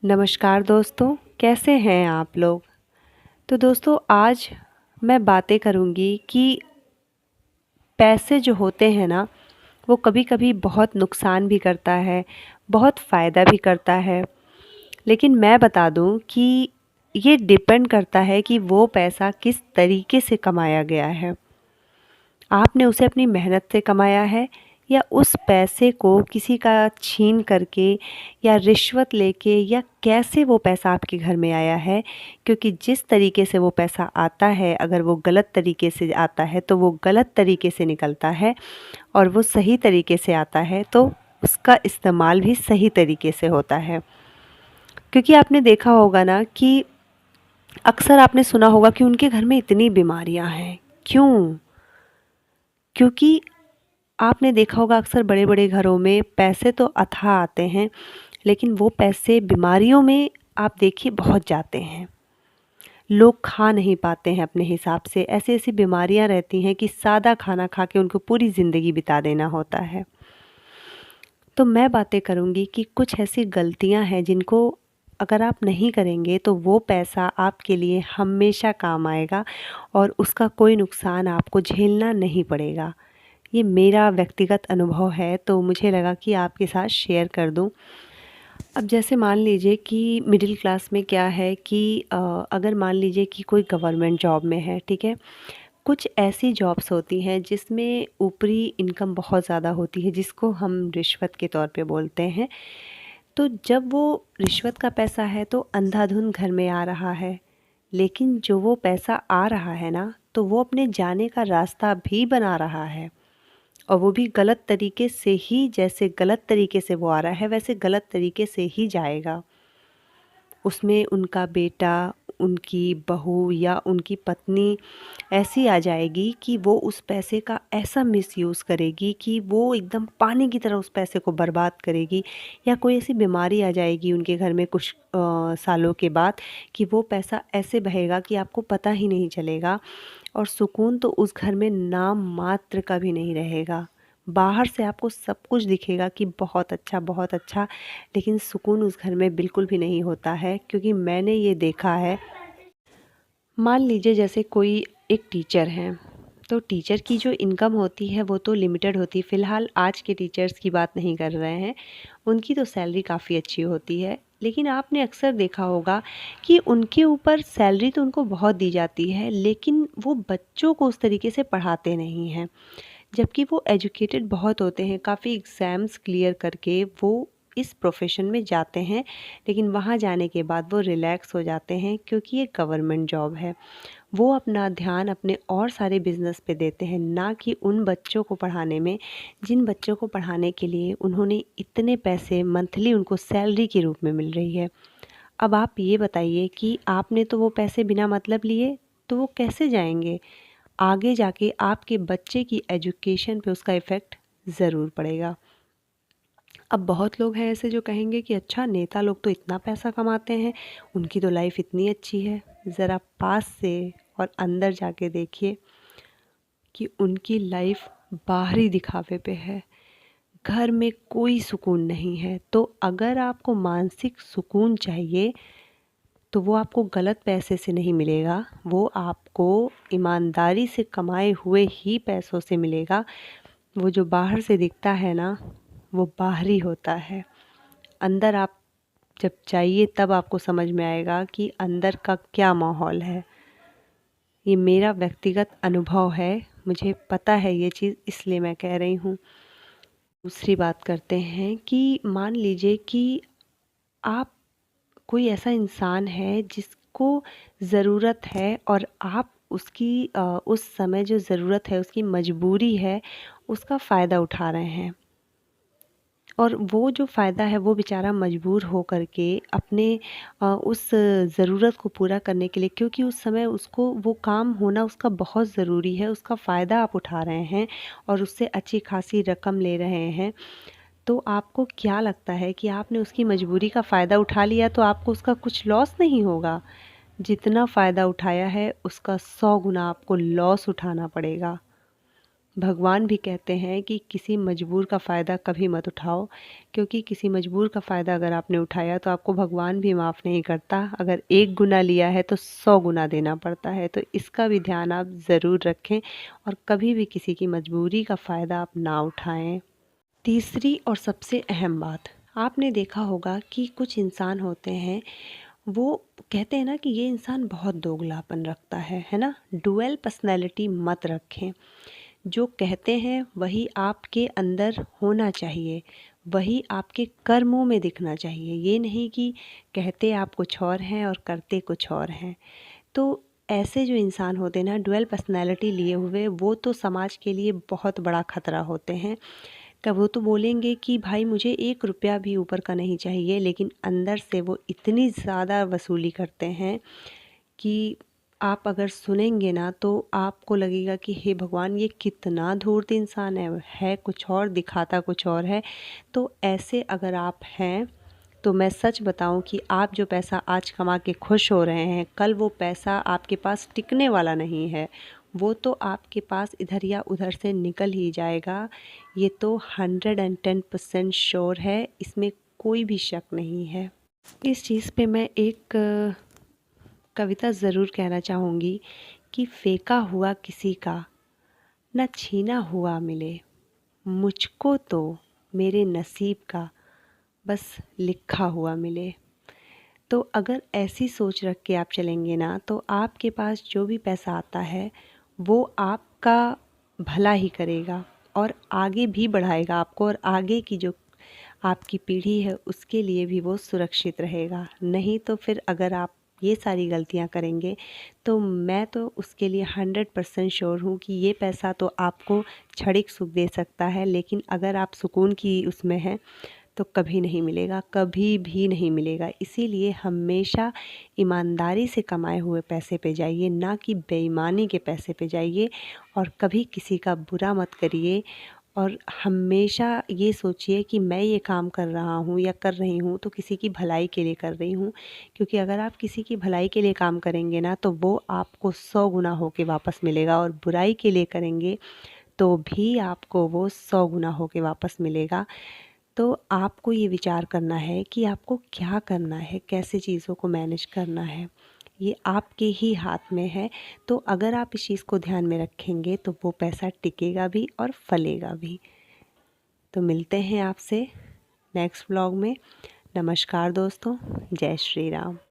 नमस्कार दोस्तों, कैसे हैं आप लोग? तो दोस्तों आज मैं बातें करूँगी कि पैसे जो होते हैं ना, वो कभी-कभी बहुत नुकसान भी करता है, बहुत फ़ायदा भी करता है। लेकिन मैं बता दूँ कि ये डिपेंड करता है कि वो पैसा किस तरीके से कमाया गया है। आपने उसे अपनी मेहनत से कमाया है या उस पैसे को किसी का छीन करके या रिश्वत लेके या कैसे वो पैसा आपके घर में आया है, क्योंकि जिस तरीके से वो पैसा आता है अगर वो गलत तरीके से आता है तो वो गलत तरीके से निकलता है और वो सही तरीके से आता है तो उसका इस्तेमाल भी सही तरीके से होता है। क्योंकि आपने देखा होगा ना कि अक्सर आपने सुना होगा कि उनके घर में इतनी बीमारियां हैं, क्यों? क्योंकि आपने देखा होगा अक्सर बड़े-बड़े घरों में पैसे तो अथाह आते हैं, लेकिन वो पैसे बीमारियों में आप देखिए बहुत जाते हैं। लोग खा नहीं पाते हैं अपने हिसाब से, ऐसी-ऐसी बीमारियां रहती हैं कि सादा खाना खा के उनको पूरी ज़िंदगी बिता देना होता है। तो मैं बातें करूँगी कि कुछ ऐसी गलतियां हैं जिनको अगर आप नहीं करेंगे तो वो पैसा आपके लिए हमेशा काम आएगा और उसका कोई नुकसान आपको झेलना नहीं पड़ेगा। ये मेरा व्यक्तिगत अनुभव है तो मुझे लगा कि आपके साथ शेयर कर दूँ। अब जैसे मान लीजिए कि मिडिल क्लास में क्या है कि अगर मान लीजिए कि कोई गवर्नमेंट जॉब में है, ठीक है? कुछ ऐसी जॉब्स होती हैं जिसमें ऊपरी इनकम बहुत ज़्यादा होती है जिसको हम रिश्वत के तौर पे बोलते हैं। तो जब वो रिश्वत का पैसा है तो अंधाधुंध घर में आ रहा है, लेकिन जो वो पैसा आ रहा है ना, तो वो अपने जाने का रास्ता भी बना रहा है। और वो भी गलत तरीके से ही, जैसे गलत तरीके से वो आ रहा है वैसे गलत तरीके से ही जाएगा। उसमें उनका बेटा, उनकी बहू या उनकी पत्नी ऐसी आ जाएगी कि वो उस पैसे का ऐसा मिसयूज़ करेगी कि वो एकदम पानी की तरह उस पैसे को बर्बाद करेगी। या कोई ऐसी बीमारी आ जाएगी उनके घर में कुछ सालों के बाद कि वो पैसा ऐसे बहेगा कि आपको पता ही नहीं चलेगा और सुकून तो उस घर में नाम मात्र का भी नहीं रहेगा। बाहर से आपको सब कुछ दिखेगा कि बहुत अच्छा, लेकिन सुकून उस घर में बिल्कुल भी नहीं होता है, क्योंकि मैंने ये देखा है। मान लीजिए जैसे कोई एक टीचर हैं, तो टीचर की जो इनकम होती है वो तो लिमिटेड होती है। फ़िलहाल आज के टीचर्स की बात नहीं कर रहे हैं, उनकी तो सैलरी काफ़ी अच्छी होती है। लेकिन आपने अक्सर देखा होगा कि उनके ऊपर सैलरी तो उनको बहुत दी जाती है, लेकिन वो बच्चों को उस तरीके से पढ़ाते नहीं हैं। जबकि वो एजुकेटेड बहुत होते हैं, काफ़ी एग्ज़ाम्स क्लियर करके वो इस प्रोफ़ेशन में जाते हैं, लेकिन वहाँ जाने के बाद वो रिलैक्स हो जाते हैं क्योंकि ये गवर्नमेंट जॉब है। वो अपना ध्यान अपने और सारे बिज़नेस पे देते हैं, ना कि उन बच्चों को पढ़ाने में, जिन बच्चों को पढ़ाने के लिए उन्होंने इतने पैसे मंथली उनको सैलरी के रूप में मिल रही है। अब आप ये बताइए कि आपने तो वो पैसे बिना मतलब लिए, तो वो कैसे जाएँगे? आगे जाके आपके बच्चे की एजुकेशन पे उसका इफ़ेक्ट ज़रूर पड़ेगा। अब बहुत लोग हैं ऐसे जो कहेंगे कि अच्छा, नेता लोग तो इतना पैसा कमाते हैं, उनकी तो लाइफ़ इतनी अच्छी है। ज़रा पास से और अंदर जाके देखिए कि उनकी लाइफ़ बाहरी दिखावे पे है। घर में कोई सुकून नहीं है। तो अगर आपको मानसिक सुकून चाहिए तो वो आपको गलत पैसे से नहीं मिलेगा, वो आपको ईमानदारी से कमाए हुए ही पैसों से मिलेगा। वो जो बाहर से दिखता है ना, वो बाहरी होता है। अंदर आप जब जाइए तब आपको समझ में आएगा कि अंदर का क्या माहौल है। ये मेरा व्यक्तिगत अनुभव है, मुझे पता है ये चीज़, इसलिए मैं कह रही हूँ। दूसरी बात करते हैं कि मान लीजिए कि आप, कोई ऐसा इंसान है जिसको ज़रूरत है और आप उसकी उस समय जो ज़रूरत है, उसकी मजबूरी है, उसका फ़ायदा उठा रहे हैं। और वो जो फ़ायदा है वो बेचारा मजबूर हो कर के अपने उस ज़रूरत को पूरा करने के लिए, क्योंकि उस समय उसको वो काम होना उसका बहुत ज़रूरी है, उसका फ़ायदा आप उठा रहे हैं और उससे अच्छी खासी रकम ले रहे हैं। तो आपको क्या लगता है कि आपने उसकी मजबूरी का फ़ायदा उठा लिया तो आपको उसका कुछ लॉस नहीं होगा? जितना फ़ायदा उठाया है उसका 100 गुना आपको लॉस उठाना पड़ेगा। भगवान भी कहते हैं कि किसी मजबूर का फ़ायदा कभी मत उठाओ, क्योंकि किसी मजबूर का फ़ायदा अगर आपने उठाया तो आपको भगवान भी माफ़ नहीं करता। अगर 1 गुना लिया है तो 100 गुना देना पड़ता है। तो इसका भी ध्यान आप ज़रूर रखें और कभी भी किसी की मजबूरी का फ़ायदा आप ना उठाएँ। तीसरी और सबसे अहम बात, आपने देखा होगा कि कुछ इंसान होते हैं, वो कहते हैं ना कि ये इंसान बहुत दोगलापन रखता है ना? डुअल पर्सनैलिटी मत रखें। जो कहते हैं वही आपके अंदर होना चाहिए, वही आपके कर्मों में दिखना चाहिए। ये नहीं कि कहते आप कुछ और हैं और करते कुछ और हैं। तो ऐसे जो इंसान होते हैं ना डुअल पर्सनैलिटी लिए हुए, वो तो समाज के लिए बहुत बड़ा खतरा होते हैं। कब वो तो बोलेंगे कि भाई मुझे 1 रुपया भी ऊपर का नहीं चाहिए, लेकिन अंदर से वो इतनी ज़्यादा वसूली करते हैं कि आप अगर सुनेंगे ना तो आपको लगेगा कि हे भगवान, ये कितना धूर्त इंसान है कुछ और दिखाता कुछ और है। तो ऐसे अगर आप हैं तो मैं सच बताऊं कि आप जो पैसा आज कमा के खुश हो रहे हैं, कल वो पैसा आपके पास टिकने वाला नहीं है। वो तो आपके पास इधर या उधर से निकल ही जाएगा। ये तो 110% श्योर है, इसमें कोई भी शक नहीं है। इस चीज़ पे मैं एक कविता ज़रूर कहना चाहूँगी कि फेंका हुआ किसी का न छीना हुआ मिले, मुझको तो मेरे नसीब का बस लिखा हुआ मिले। तो अगर ऐसी सोच रख के आप चलेंगे ना तो आपके पास जो भी पैसा आता है वो आपका भला ही करेगा और आगे भी बढ़ाएगा आपको, और आगे की जो आपकी पीढ़ी है उसके लिए भी वो सुरक्षित रहेगा। नहीं तो फिर अगर आप ये सारी गलतियाँ करेंगे तो मैं तो उसके लिए 100% श्योर हूँ कि ये पैसा तो आपको क्षणिक सुख दे सकता है, लेकिन अगर आप सुकून की उसमें हैं तो कभी नहीं मिलेगा, कभी भी नहीं मिलेगा। इसीलिए हमेशा ईमानदारी से कमाए हुए पैसे पे जाइए, ना कि बेईमानी के पैसे पे जाइए, और कभी किसी का बुरा मत करिए। और हमेशा ये सोचिए कि मैं ये काम कर रहा हूँ या कर रही हूँ तो किसी की भलाई के लिए कर रही हूँ, क्योंकि अगर आप किसी की भलाई के लिए काम करेंगे ना तो वो आपको 100 गुना होके वापस मिलेगा, और बुराई के लिए करेंगे तो भी आपको वो 100 गुना होके वापस मिलेगा। तो आपको ये विचार करना है कि आपको क्या करना है, कैसे चीज़ों को मैनेज करना है, ये आपके ही हाथ में है। तो अगर आप इस चीज़ को ध्यान में रखेंगे तो वो पैसा टिकेगा भी और फलेगा भी। तो मिलते हैं आपसे नेक्स्ट व्लॉग में। नमस्कार दोस्तों, जय श्री राम।